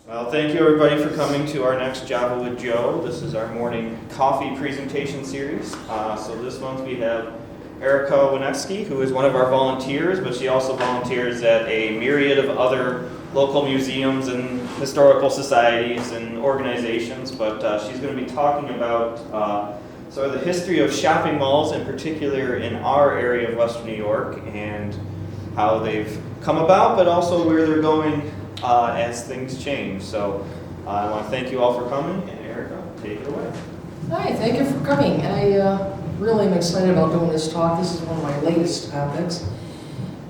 Well, thank you everybody for coming to our next Java with Joe. This is our morning coffee presentation series. So this month we have Erica Wanecski, who is one of our volunteers, but she also volunteers at a myriad of other local museums and historical societies and organizations. But she's going to be talking about sort of the history of shopping malls, in particular in our area of Western New York, and how they've come about, but also where they're going as things change. So I want to thank you all for coming, and Erica, take it away. Hi, thank you for coming. I really am excited about doing this talk. This is one of my latest topics.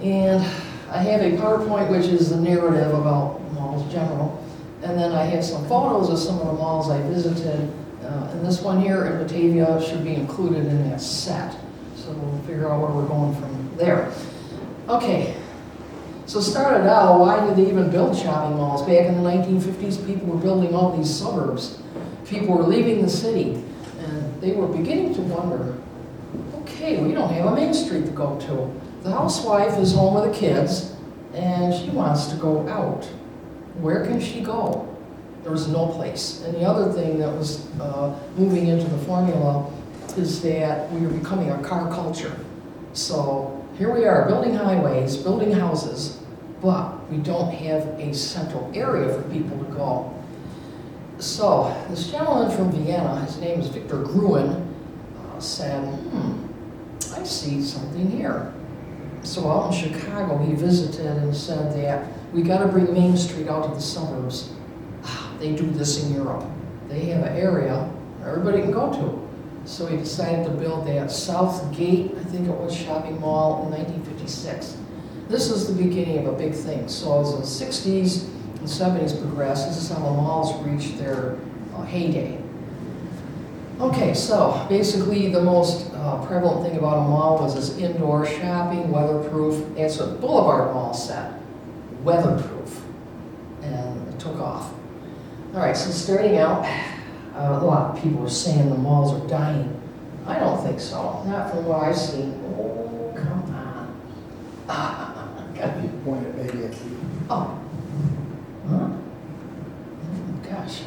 And I have a PowerPoint which is the narrative about malls in general. And then I have some photos of some of the malls I visited. And this one here in Batavia should be included in that set. So we'll figure out where we're going from there. Okay. So started out, why did they even build shopping malls? Back in the 1950s, people were building all these suburbs. People were leaving the city, and they were beginning to wonder, okay, we don't have a main street to go to. The housewife is home with the kids, and she wants to go out. Where can she go? There was no place. And the other thing that was moving into the formula is that we were becoming a car culture. So here we are, building highways, building houses, but we don't have a central area for people to go. So this gentleman from Vienna, his name is Victor Gruen, said, I see something here. So out in Chicago, he visited and said that we got to bring Main Street out to the suburbs. They do this in Europe. They have an area everybody can go to. So he decided to build that South Gate, I think it was, shopping mall in 1956. This is the beginning of a big thing. So as the 60s and 70s progressed, this is how the malls reached their heyday. Okay, so basically the most prevalent thing about a mall was this indoor shopping, weatherproof. It's a Boulevard Mall set, weatherproof, and it took off. All right, so starting out, a lot of people were saying the malls are dying. I don't think so, not from what I've seen. Oh, come on. If you point it maybe at you. Oh. Huh? Gosh.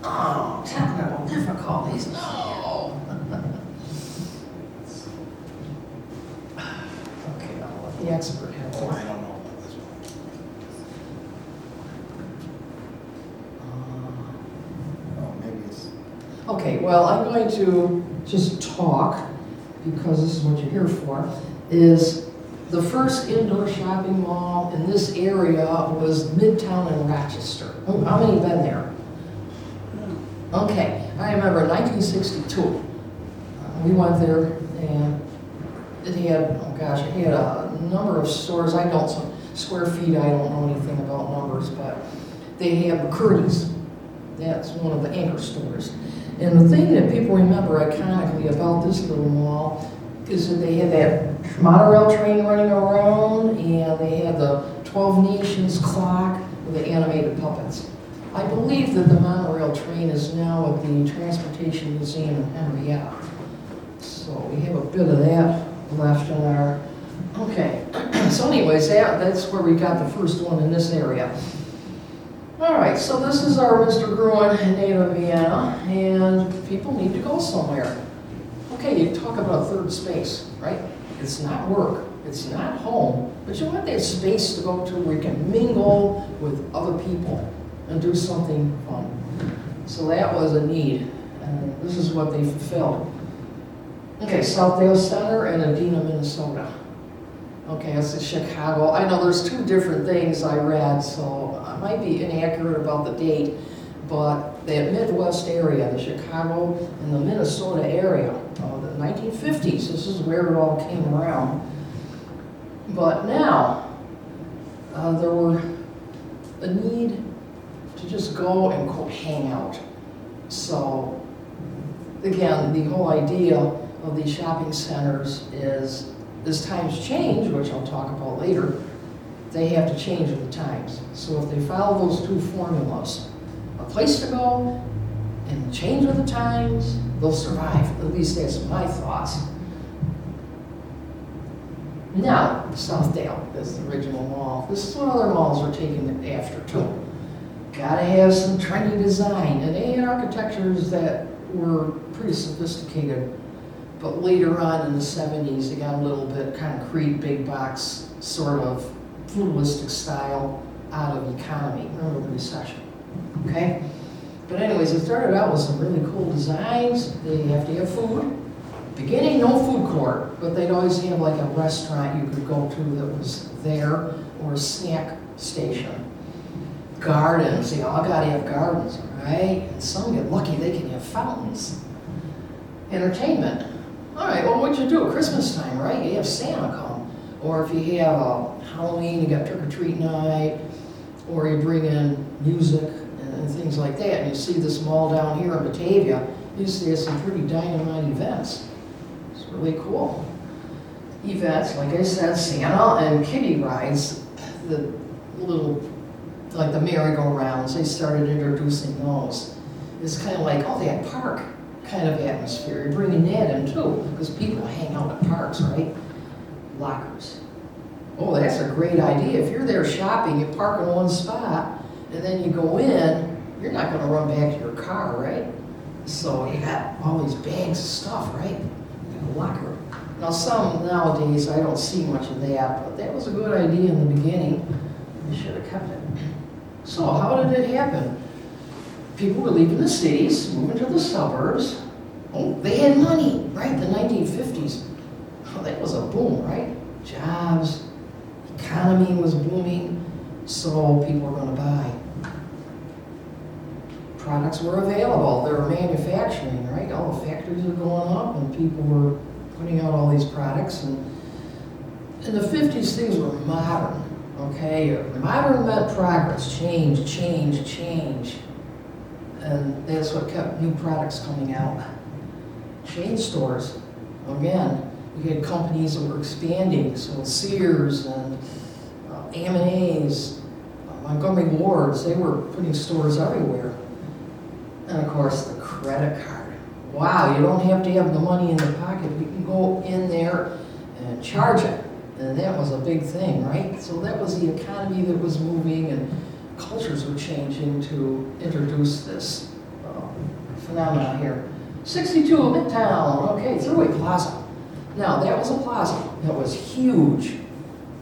Oh, technical difficulties. No. Okay, I'll let the expert have Oh, I it. don't know about this one. Oh, maybe it's. Okay, well, I'm going to just talk, because this is what you're here for, is the first indoor shopping mall in this area was Midtown in Rochester. How many have been there? Okay, I remember 1962. We went there, and it had, oh gosh, it had a number of stores. I don't, some square feet, I don't know anything about numbers, but they had McCurdy's. That's one of the anchor stores. And the thing that people remember iconically about this little mall is that they had that monorail train running around, and they had the 12 Nations clock with the animated puppets. I believe that the monorail train is now at the Transportation Museum in Henrietta. So we have a bit of that left in our, okay. So anyways, that's where we got the first one in this area. All right, so this is our Mr. Gruen, native Vienna, and people need to go somewhere. Okay, you talk about a third space, right? It's not work, it's not home, but you want that space to go to where you can mingle with other people and do something fun. So that was a need, and this is what they fulfilled. Okay, Southdale Center and Edina, Minnesota. Okay, that's in Chicago. I know there's two different things I read, so I might be inaccurate about the date, but that Midwest area, the Chicago and the Minnesota area, the 1950s, this is where it all came around. But now, there were a need to just go and quote, hang out. So, again, the whole idea of these shopping centers is, as times change, which I'll talk about later, they have to change with the times. So if they follow those two formulas, a place to go and change with the times, they'll survive. At least that's my thoughts. Now, Southdale is the original mall. This is what other malls are taking it after too. Gotta have some trendy design, and they had architectures that were pretty sophisticated. But later on in the 70s, they got a little bit concrete, big box, sort of feudalistic style out of economy. Remember the recession, okay? But anyways, it started out with some really cool designs. They have to have food. Beginning, no food court, but they'd always have like a restaurant you could go to that was there, or a snack station. Gardens, they all gotta have gardens, right? And some get lucky, they can have fountains. Entertainment. All right, well, what'd you do? Christmas time, right? You have Santa come. Or if you have Halloween, you got trick-or-treat night, or you bring in music and things like that. And you see this mall down here in Batavia, you see some pretty dynamite events. It's really cool. Events, like I said, Santa and kiddie rides, the little, like the merry-go-rounds, they started introducing those. It's kind of like, oh, they had park kind of atmosphere. You're bringing that in too, because people hang out at parks, right? Lockers. Oh, that's a great idea. If you're there shopping, you park in one spot, and then you go in, you're not going to run back to your car, right? So you got all these bags of stuff, right? You got a locker. Now some nowadays, I don't see much of that, but that was a good idea in the beginning. You should have kept it. So how did it happen? People were leaving the cities, moving to the suburbs. Oh, they had money, right? The 1950s. Oh, that was a boom, right? Jobs, economy was booming, so people were going to buy. Products were available. They were manufacturing, right? All the factories were going up, and people were putting out all these products. And in the 50s, things were modern, okay? Modern meant progress, change, change, change. And that's what kept new products coming out. Chain stores, again, you had companies that were expanding, so Sears and M&A's, Montgomery Ward's, they were putting stores everywhere. And of course, the credit card. Wow, you don't have to have the money in the pocket. You can go in there and charge it. And that was a big thing, right? So that was the economy that was moving, and cultures were changing to introduce this phenomenon here. 62 Midtown, okay, Thruway Plaza. Now, that was a plaza that was huge,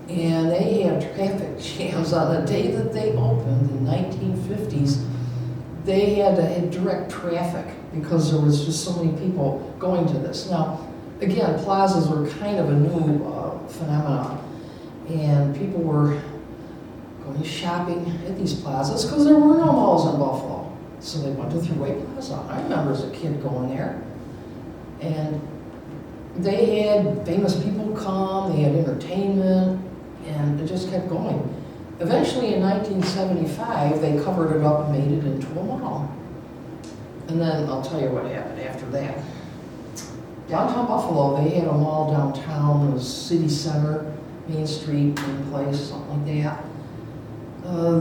and they had traffic jams on the day that they opened in the 1950s. They had to have direct traffic because there was just so many people going to this. Now, again, plazas were kind of a new phenomenon, and people were going shopping at these plazas because there were no malls in Buffalo. So they went to Thruway Plaza. I remember as a kid going there, and they had famous people come, they had entertainment, and it just kept going. Eventually in 1975, they covered it up and made it into a mall. And then I'll tell you what happened after that. Downtown Buffalo, they had a mall downtown. It was City Center, Main Street, Main Place, something like that.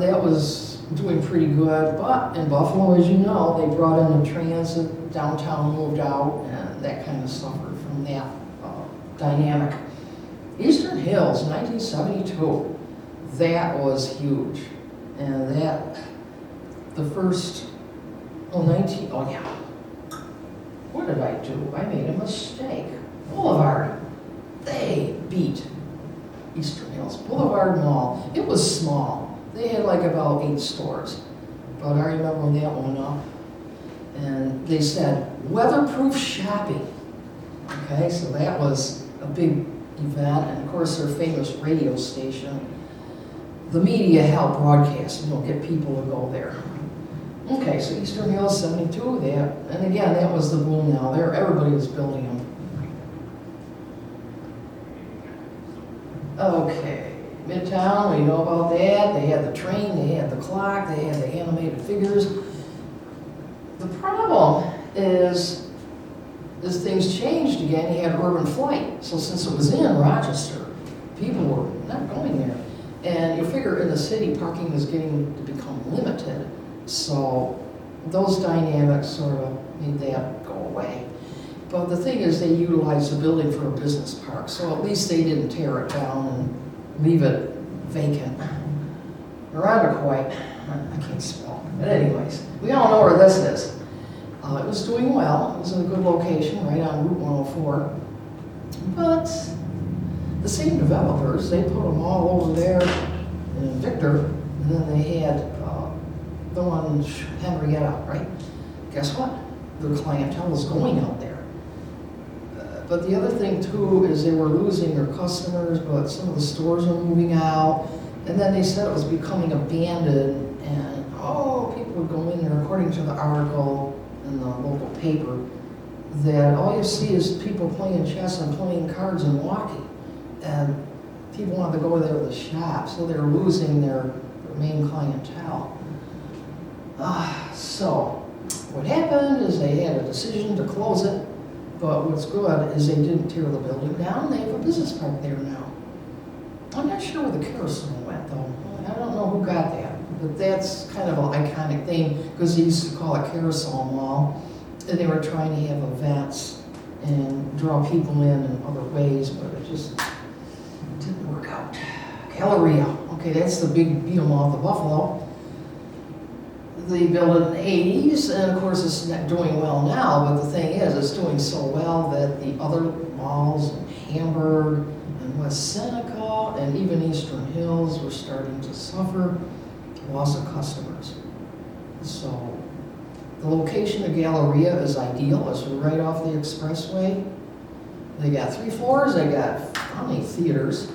That was doing pretty good, but in Buffalo, as you know, they brought in the transit, downtown moved out, and that kind of suffered from that dynamic. Eastern Hills, 1972, that was huge. And that, the first, oh yeah. What did I do? I made a mistake. Boulevard, they beat Eastern Hills. Boulevard Mall, it was small. They had like about 8 stores, but I remember when that went up, and they said, weatherproof shopping. Okay, so that was a big event, and of course their famous radio station. The media helped broadcast, get people to go there. Okay, so Eastern Hills, 72, and again, that was the boom now. There, everybody was building them. Okay. Midtown, we know about that. They had the train, they had the clock, they had the animated figures. The problem is, as things changed again, you had urban flight. So since it was in Rochester, people were not going there. And you figure in the city, parking was getting to become limited. So those dynamics sort of made that go away. But the thing is, they utilized the building for a business park, so at least they didn't tear it down and leave it vacant. Quite. I can't spell. But anyways, we all know where this is. It was doing well. It was in a good location, right on Route 104. But the same developers, they put them all over there in Victor, and then they had the one in Henrietta, right? Guess what? Their clientele was going out there. But the other thing too is they were losing their customers, but some of the stores are moving out. And then they said it was becoming abandoned, and people would go in there, according to the article in the local paper, that all you see is people playing chess and playing cards and walking. And people wanted to go there to the shop, so they were losing their main clientele. So what happened is they had a decision to close it, but what's good is they didn't tear the building down. They have a business park there now. I'm not sure where the carousel went though. I don't know who got that, but that's kind of an iconic thing because they used to call it Carousel Mall, and they were trying to have events and draw people in other ways, but it just didn't work out. Galleria, okay, that's the big beat 'em off of Buffalo. They built it in the 80s, and of course it's not doing well now, but the thing is, it's doing so well that the other malls in Hamburg and West Seneca and even Eastern Hills were starting to suffer loss of customers. So the location of Galleria is ideal. It's right off the expressway. They got 3 floors, they got how many theaters,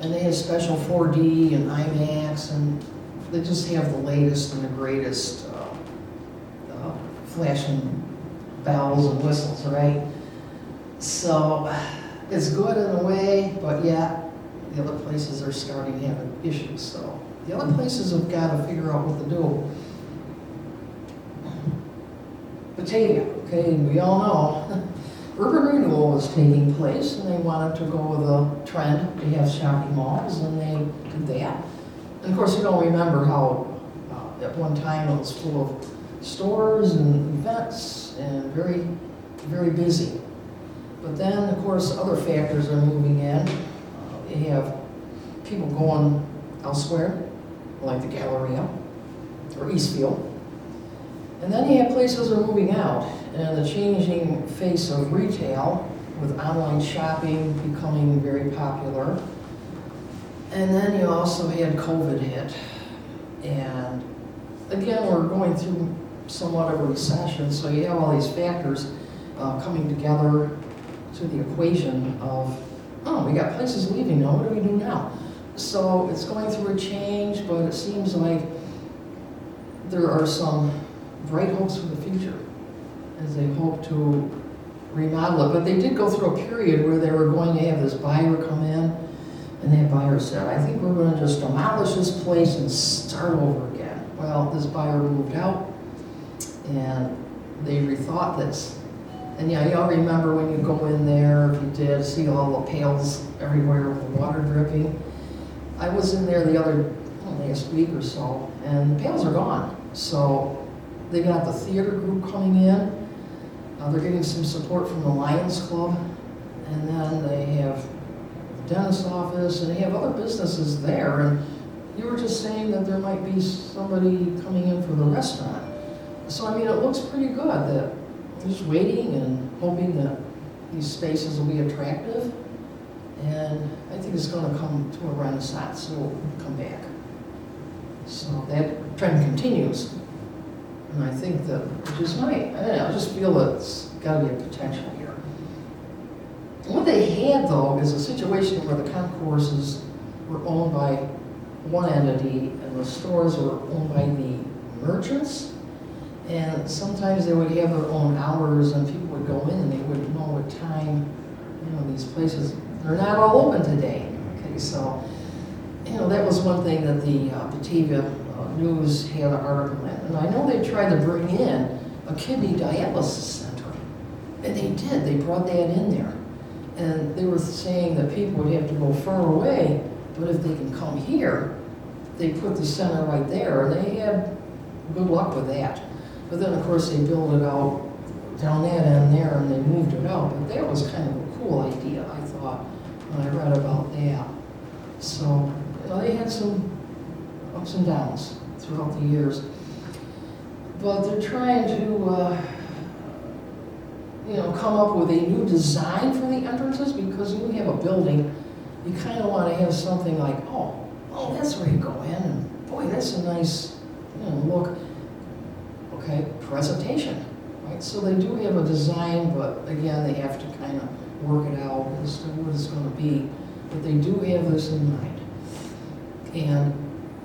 and they have special 4D and IMAX, and they just have the latest and the greatest flashing bells and whistles, right? So it's good in a way, but yet the other places are starting to have issues. So the other places have got to figure out what to do. Batavia, okay, we all know urban renewal was taking place, and they wanted to go with a trend. They have shopping malls, and they did that. And of course, you don't remember how at one time it was full of stores and events and very, very busy. But then, of course, other factors are moving in. You have people going elsewhere, like the Galleria or Eastfield. And then you have places that are moving out, and the changing face of retail with online shopping becoming very popular. And then you also had COVID hit. And again, we're going through somewhat of a recession, so you have all these factors coming together to the equation of, we got places leaving now, what do we do now? So it's going through a change, but it seems like there are some bright hopes for the future as they hope to remodel it. But they did go through a period where they were going to have this buyer come in, and that buyer said, I think we're going to just demolish this place and start over again. Well, this buyer moved out, and they rethought this. And yeah, y'all remember when you go in there, if you did, see all the pails everywhere with the water dripping. I was in there last week or so, and the pails are gone. So they got the theater group coming in. They're getting some support from the Lions Club, and then they have the dentist office, and they have other businesses there. And you were just saying that there might be somebody coming in for the restaurant. So I mean, it looks pretty good that we're just waiting and hoping that these spaces will be attractive. And I think it's going to come to a renaissance. It will come back. So that trend continues. And I think that, which is I don't know, I just feel that it's got to be a potential here. What they had, though, is a situation where the concourses were owned by one entity and the stores were owned by the merchants. And sometimes they would have their own hours, and people would go in and they wouldn't know what time, these places, they're not all open today. Okay, so, that was one thing that the Batavia News had an article in. And I know they tried to bring in a kidney dialysis center. And they did, they brought that in there. And they were saying that people would have to go far away, but if they can come here, they put the center right there, and they had good luck with that. But then, of course, they built it out down that end there, and they moved it out, but that was kind of a cool idea, I thought, when I read about that. So, they had some ups and downs throughout the years. But they're trying to, come up with a new design for the entrances, because when you have a building, you kind of want to have something like, oh, that's where you go in, and boy, that's a nice, look. Okay, presentation, right? So they do have a design, but again, they have to kind of work it out as to what it's going to be. But they do have this in mind. And,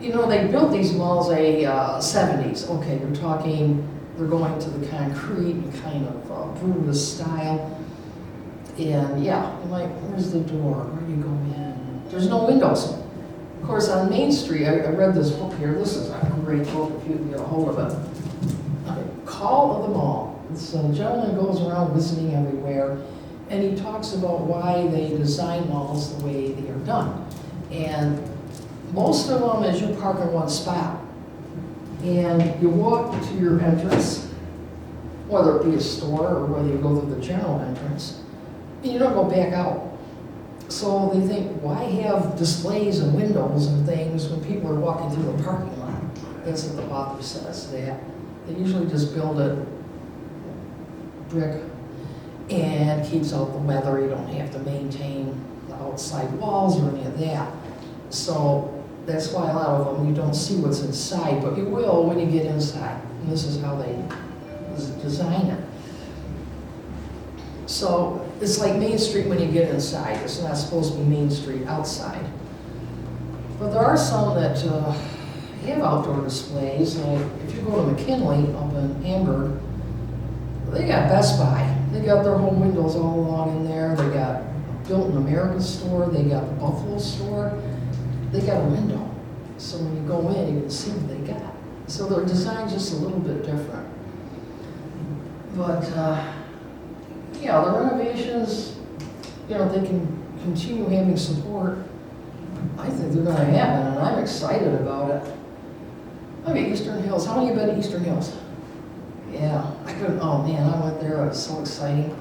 they built these malls a 70s. Okay, you're talking, they're going to the concrete and kind of Brutalist style. And yeah, you're like, where's the door? Where do you go in? There's no windows. Of course, on Main Street, I read this book here. This is a great book if you can get a hold of it. Call of the Mall. It's a gentleman goes around visiting everywhere, and he talks about why they design malls the way they are done. And most of them is you park in one spot, and you walk to your entrance, whether it be a store or whether you go through the general entrance, and you don't go back out. So they think, why have displays and windows and things when people are walking through the parking lot? That's what the author says. They usually just build it brick and keeps out the weather. You don't have to maintain the outside walls or any of that. So that's why a lot of them, you don't see what's inside, but you will when you get inside. And this is how they design it. So it's like Main Street when you get inside. It's not supposed to be Main Street outside. But there are some that have outdoor displays. Like if you go to McKinley up in Hamburg, they got Best Buy. They got their home windows all along in there. They got Built in America store. They got the Buffalo store. They got a window. So when you go in, you can see what they got. So their design's just a little bit different. But yeah, the renovations, they can continue having support. I think they're going to happen, and I'm excited about it. Okay, Eastern Hills. How many of you been to Eastern Hills? Yeah, I couldn't. Oh man, I went there. It was so exciting.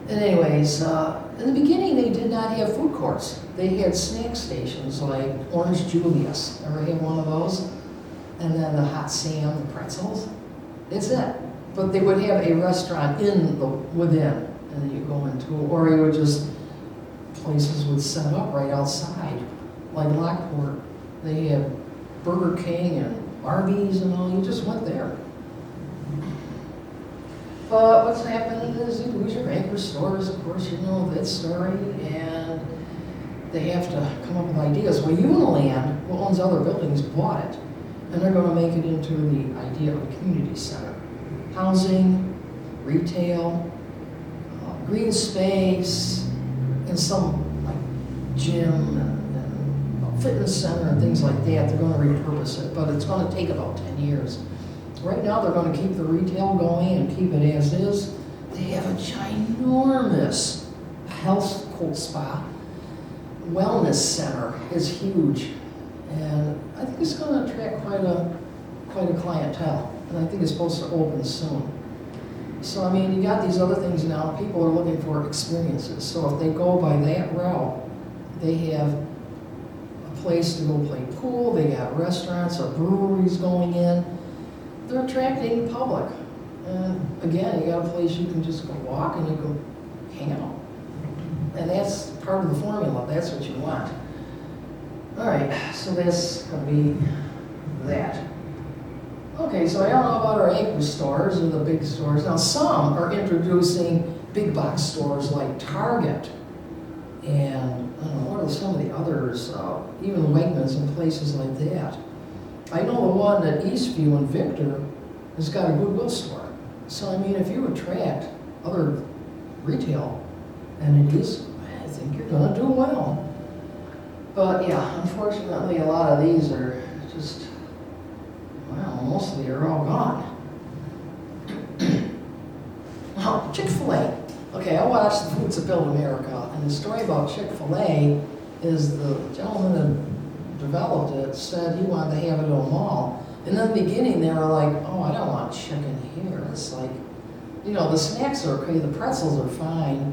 And anyways, in the beginning, they did not have food courts. They had snack stations like Orange Julius. Ever had one of those? And then the Hot Sam, the pretzels. That's it. But they would have a restaurant within, and then you go into, or you would just, places would set up right outside, like Lockport. They had Burger King and Arby's and all. You just went there. But what's happening is you lose your anchor stores, of course, you know that story, and they have to come up with ideas. Well, Uniland, who owns other buildings, bought it, and they're going to make it into the idea of a community center. Housing, retail, green space, and some like gym and fitness center and things like that. They're going to repurpose it, but it's going to take about 10 years. Right now, they're going to keep the retail going and keep it as is. They have a ginormous health spa. Wellness center is huge, and I think it's going to attract quite a clientele. And I think it's supposed to open soon. So I mean, you got these other things now. People are looking for experiences. So if they go by that route, they have a place to go play pool. They got restaurants or breweries going in. They're attracting the public. And again, you got a place you can just go walk and you can hang out. And that's part of the formula. That's what you want. All right, so that's going to be that. Okay, so I don't know about our anchor stores or the big stores. Now, some are introducing big box stores like Target. And I don't know, what are some of the others? Even Wegmans and places like that. I know the one at Eastview and Victor has got a Goodwill store. So, I mean, if you attract other retail entities, I think you're going to do well. But, yeah, unfortunately, a lot of these are just, well, mostly are all gone. Well, Chick-fil-A. Okay, I watched The Foods That Build America, and the story about Chick-fil-A is the gentleman that developed it said he wanted to have it at a mall. And in the beginning, they were like, oh, I don't want chicken here. It's like, you know, the snacks are okay, the pretzels are fine.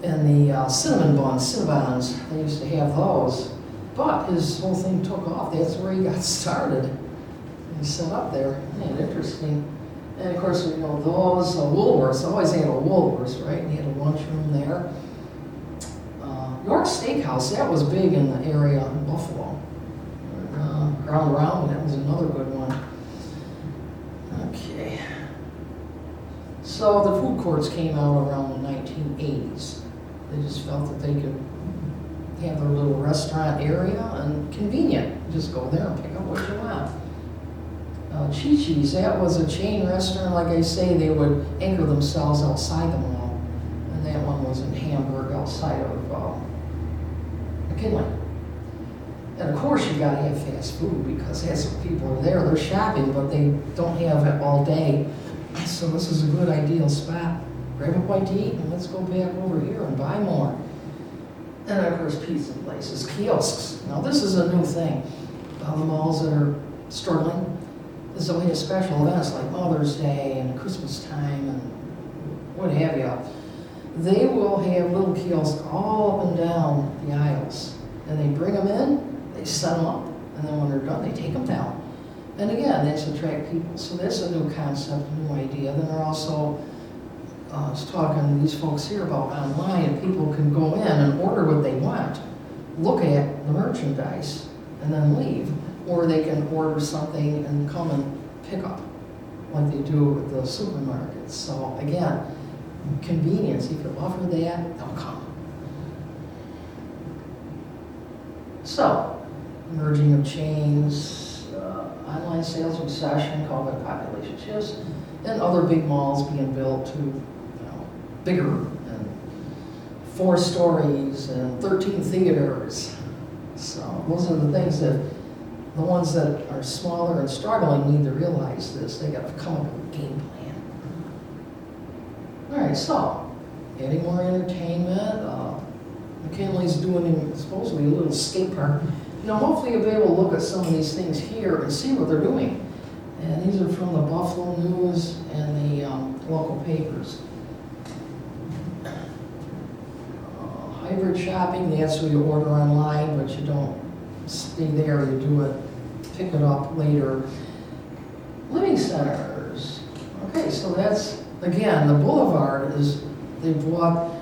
And the cinnamon buns, Cinnabons, they used to have those. But his whole thing took off. That's where he got started. He set up there. Man, interesting. And of course, you know, those Woolworths, always had a Woolworths, right? He had a lunchroom there. York Steakhouse, that was big in the area in Buffalo. Ground Round, that was another good one. Okay. So the food courts came out around the 1980s. They just felt that they could have their little restaurant area and convenient. Just go there and pick up what you want. Chi-Chi's, that was a chain restaurant. Like I say, they would anchor themselves outside the mall. And that one was in Hamburg, outside of McKinley. And of course, you gotta have fast food because that's what people are there. They're shopping, but they don't have it all day. So this is a good ideal spot. Grab a bite to eat and let's go back over here and buy more. And of course, pizza places, kiosks. Now this is a new thing. The malls that are struggling, this will have special events like Mother's Day and Christmas time and what have you. They will have little kiosks all up and down the aisles. And they bring them in, they set them up, and then when they're done, they take them down. And again, that's attract people. So that's a new concept, a new idea. Then they're also, I was talking to these folks here about online, and people can go in and order what they want, look at the merchandise, and then leave. Or they can order something and come and pick up, like they do with the supermarkets. So again, convenience, if you offer that, they'll come. So, merging of chains, online sales recession, COVID population shifts, and other big malls being built to, you know, bigger, and 4 stories and 13 theaters. So those are the things that the ones that are smaller and struggling need to realize this. They got to come up with a game plan. All right, so adding more entertainment. McKinley's doing supposedly a little skate park. You know, hopefully you'll be able to look at some of these things here and see what they're doing. And these are from the Buffalo News and the local papers. Hybrid shopping, that's where you order online, but you don't stay there, you do it, pick it up later. Living centers. Okay, so that's, again, the Boulevard is, they bought,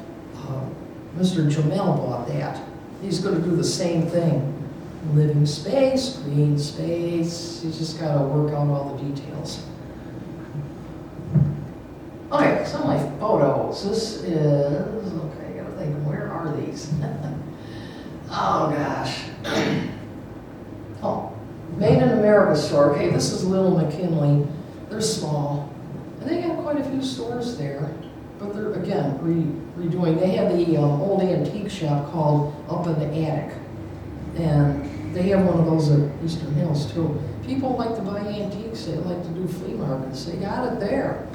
Mr. Jamel bought that. He's going to do the same thing. Living space, green space, he's just got to work out all the details. Okay, some of my photos. This is, okay, I got to think, where are these? Oh gosh. Oh, Made in America store. Okay, this is Little McKinley. They're small. And they got quite a few stores there. But they're, again, redoing. They have the old antique shop called Up in the Attic. And they have one of those at Eastern Hills too. People like to buy antiques. They like to do flea markets. They got it there.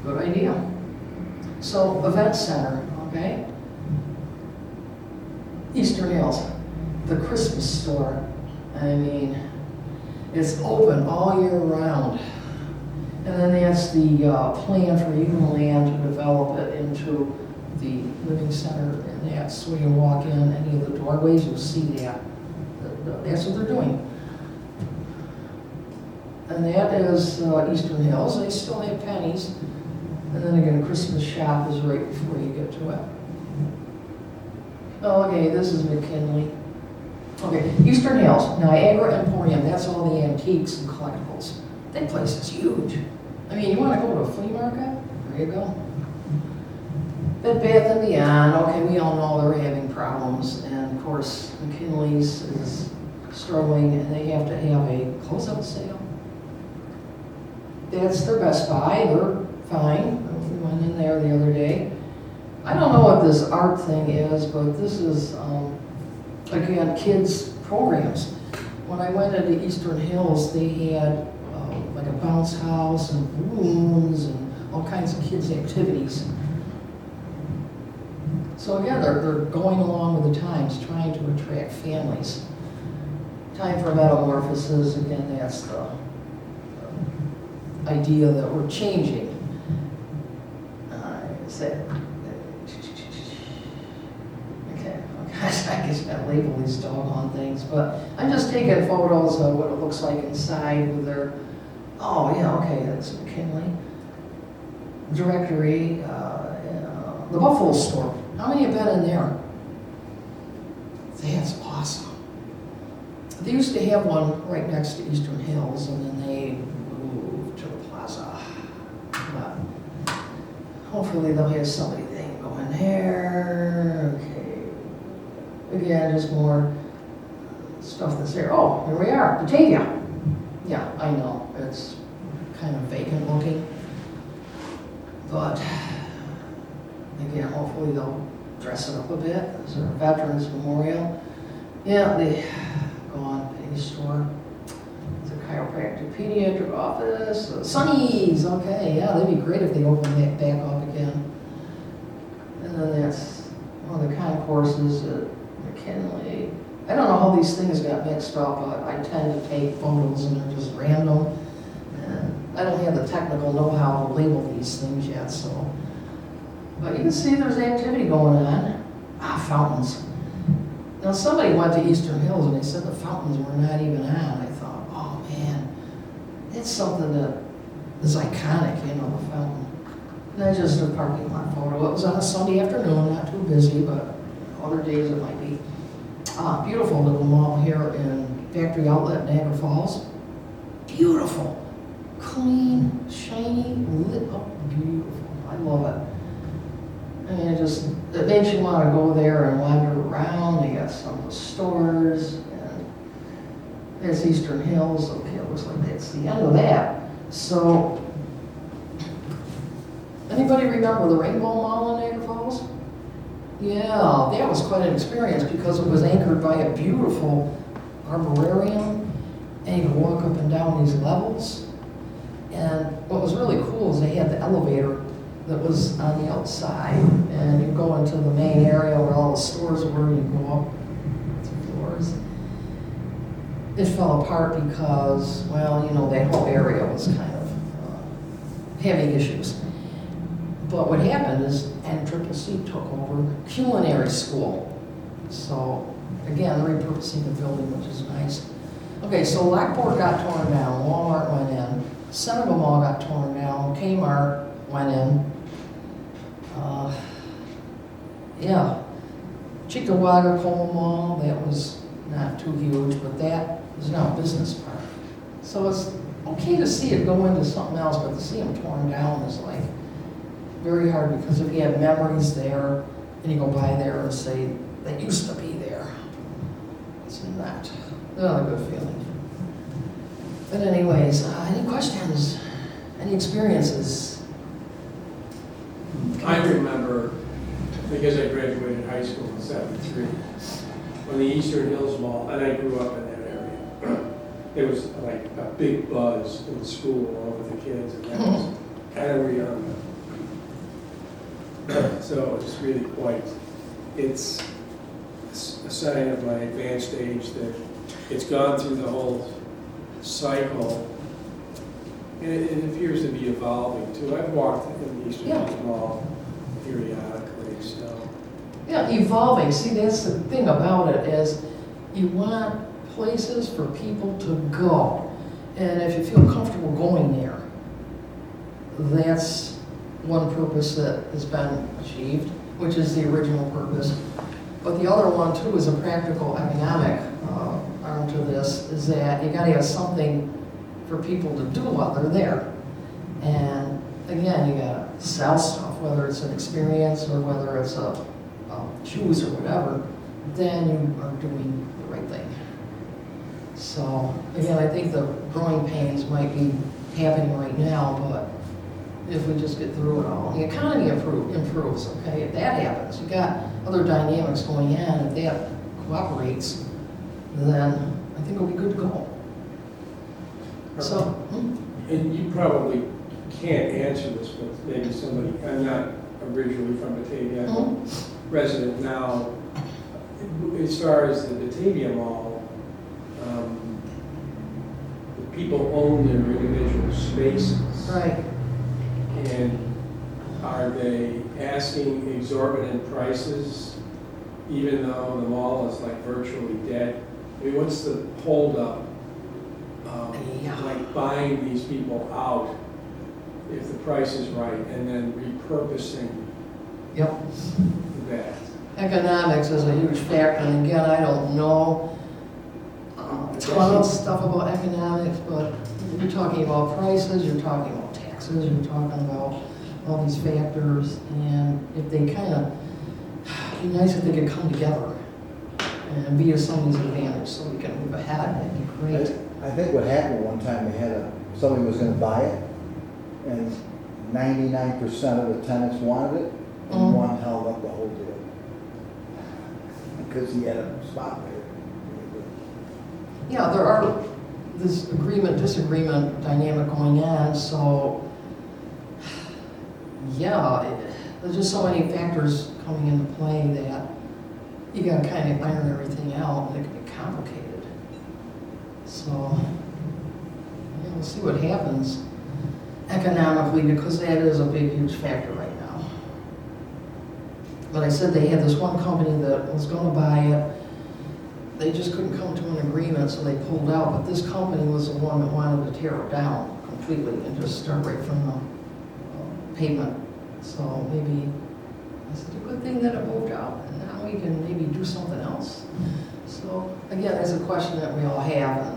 Good idea. So, event center, okay? Eastern Hills, the Christmas store. I mean, it's open all year round. And then that's the plan for Holland Land to develop it into the living center. And that's when you walk in any of the doorways, you'll see that. That's what they're doing. And that is Eastern Hills. They still have pennies. And then again, Christmas shop is right before you get to it. Okay, this is McKinley. Okay, Eastern Hills, Niagara Emporium, that's all the antiques and collectibles. That place is huge. I mean, you want to go to a flea market? There you go. Bed Bath & Beyond, okay, we all know they're having problems. And of course, McKinley's is struggling and they have to have a closeout sale. That's their Best Buy, they're fine. We went in there the other day. I don't know what this art thing is, but this is, again, kids' programs. When I went into Eastern Hills, they had like a bounce house and balloons and all kinds of kids' activities. So again, they're going along with the times, trying to attract families. Time for metamorphosis, again, that's the idea that we're changing. say, okay, gosh, I guess I label these doggone things, but I'm just taking photos of what it looks like inside with their, oh yeah, okay, that's McKinley. Directory, the Buffalo store. How many have been in there? That's awesome. They used to have one right next to Eastern Hills, and then they moved to the plaza. But hopefully they'll have somebody they can go in there. Okay. Again, just more stuff that's there. Oh, here we are, Batavia. Yeah, I know, it's kind of vacant looking. But again, hopefully they'll dress it up a bit. There's a Veterans Memorial. Yeah, the go on Peggy store. There's a chiropractic pediatric office. Sunny's, okay, yeah, that'd be great if they opened that back up again. And then that's one of the concourses at McKinley. I don't know how these things got mixed up, but I tend to take photos and they're just random. And I don't have the technical know-how to label these things yet, so. But you can see there's activity going on. Ah, fountains. Now somebody went to Eastern Hills and they said the fountains were not even on. I thought, oh man, it's something that is iconic, you know, the fountain. And that's just a parking lot photo. It was on a Sunday afternoon, not too busy, but other days it might be. Ah, beautiful little mall here in Factory Outlet, Niagara Falls. Beautiful. Clean, shiny, lit up, beautiful. I love it. I mean, it makes you want to go there and wander around. They got some of the stores, and there's Eastern Hills. Okay, it looks like that's the end of that. So, anybody remember the Rainbow Mall in Niagara Falls? Yeah, that was quite an experience because it was anchored by a beautiful arboretum, and you could walk up and down these levels. And what was really cool is they had the elevator that was on the outside, and you go into the main area where all the stores were, and you go up to floors. It fell apart because, well, you know, that whole area was kind of having issues. But what happened is NCCC took over culinary school. So, again, repurposing the building, which is nice. Okay, so Lockport got torn down, Walmart went in, Senegal Mall got torn down, Kmart went in. Yeah, Chickawaga Coma Mall, that was not too huge, but that is now a business park. So it's okay to see it go into something else, but to see them torn down is like very hard, because if you have memories there and you go by there and say, that used to be there, it's not a good feeling. But anyways, any questions? Any experiences? I remember, because I graduated high school in '73, when the Eastern Hills Mall, and I grew up in that area, there was like a big buzz in school over the kids, and that was kind of where you're on the. So it's really quite, it's a sign of my advanced age that it's gone through the whole cycle, and it appears to be evolving too. I've walked in the Eastern Hills Mall periodically, so. Yeah, evolving. See, that's the thing about it, is you want places for people to go. And if you feel comfortable going there, that's one purpose that has been achieved, which is the original purpose. But the other one too is a practical economic arm to this, is that you gotta have something for people to do while they're there. And again, you gotta sell stuff, whether it's an experience or whether it's a shoes or whatever, then you are doing the right thing. So again, I think the growing pains might be happening right now, but if we just get through it all, the economy improves, okay? If that happens, you got other dynamics going on, if that cooperates, then I think it'll be good to go. So, And you probably can't answer this, but maybe somebody, I'm not originally from Batavia, I'm a resident now. As far as the Batavia Mall, the people own their individual spaces. right. And are they asking exorbitant prices, even though the mall is like virtually dead. I mean, what's the holdup? Yeah. Like buying these people out if the price is right, and then repurposing Yep. that. Economics is a huge factor, and again, I don't know a ton of stuff about economics, but you're talking about prices, you're talking about taxes, you're talking about all these factors, and if they kind of, it'd be nice if they could come together and be to somebody's advantage so we can move ahead, that'd be great. I think what happened one time, they had somebody was gonna buy it, and 99% of the tenants wanted it, and Mhm. one held up the whole deal. Because he had a spot there. Yeah, there are this agreement, disagreement dynamic going on, so, yeah, there's just so many factors coming into play that you gotta kind of iron everything out, and it can be complicated. So, yeah, we'll see what happens economically, because that is a big, huge factor right now. But I said they had this one company that was gonna buy it. They just couldn't come to an agreement, so they pulled out, but this company was the one that wanted to tear it down completely and just start right from the pavement. So maybe, it's a good thing that it moved out, and now we can maybe do something else. So, again, that's a question that we all have, and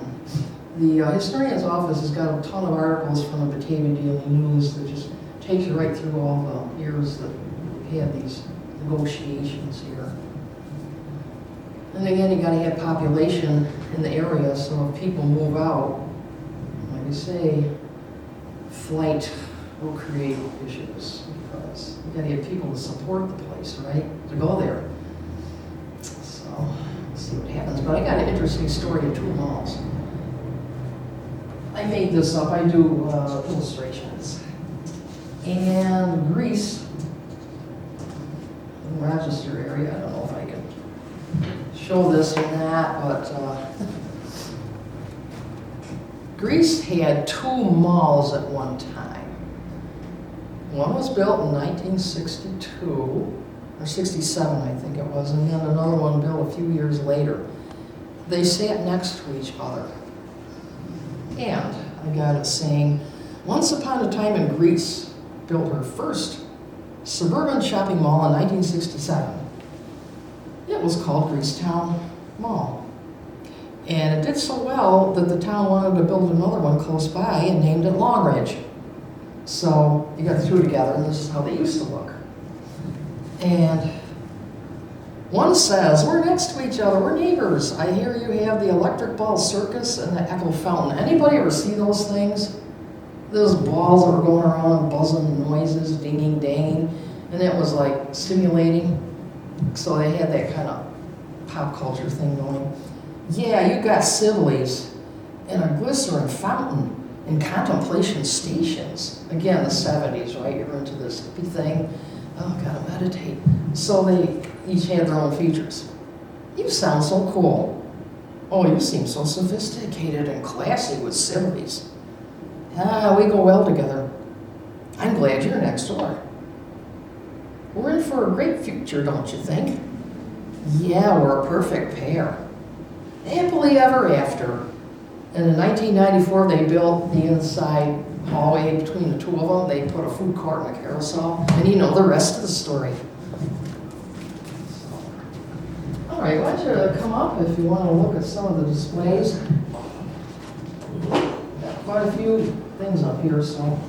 the historian's office has got a ton of articles from the Batavia Daily News that just takes you right through all the years that we've had these negotiations here. And again, you gotta have population in the area, so if people move out, like you say, flight will create issues, because you gotta have people to support the place, right, to go there. So, we'll see what happens, but I got an interesting story of two malls. I made this up, I do illustrations. And Greece, in Rochester area, I don't know if I can show this or that, but Greece had two malls at one time. One was built in 1962, or 67 I think it was, and then another one built a few years later. They sat next to each other. And I got it saying, once upon a time in Greece built her first suburban shopping mall in 1967. It was called Greecetown Mall. And it did so well that the town wanted to build another one close by and named it Long Ridge. So you got the two together, and this is how they used to look. And one says, we're next to each other, we're neighbors. I hear you have the electric ball circus and the echo fountain. Anybody ever see those things? Those balls that were going around and buzzing noises, dinging, danging, and it was like stimulating. So they had that kind of pop culture thing going. Yeah, you got Sibley's and a glycerin fountain and contemplation stations. Again, the 70s, right? You're into this hippie thing. Oh, gotta meditate. So they each had their own features. You sound so cool. Oh, you seem so sophisticated and classy with Sibley's. Ah, we go well together. I'm glad you're next door. We're in for a great future, don't you think? Yeah, we're a perfect pair. Happily ever after. And in 1994, they built the inside hallway between the two of them. They put a food court and a carousel. And you know the rest of the story. All right, why don't you come up if you want to look at some of the displays. Got quite a few things up here, so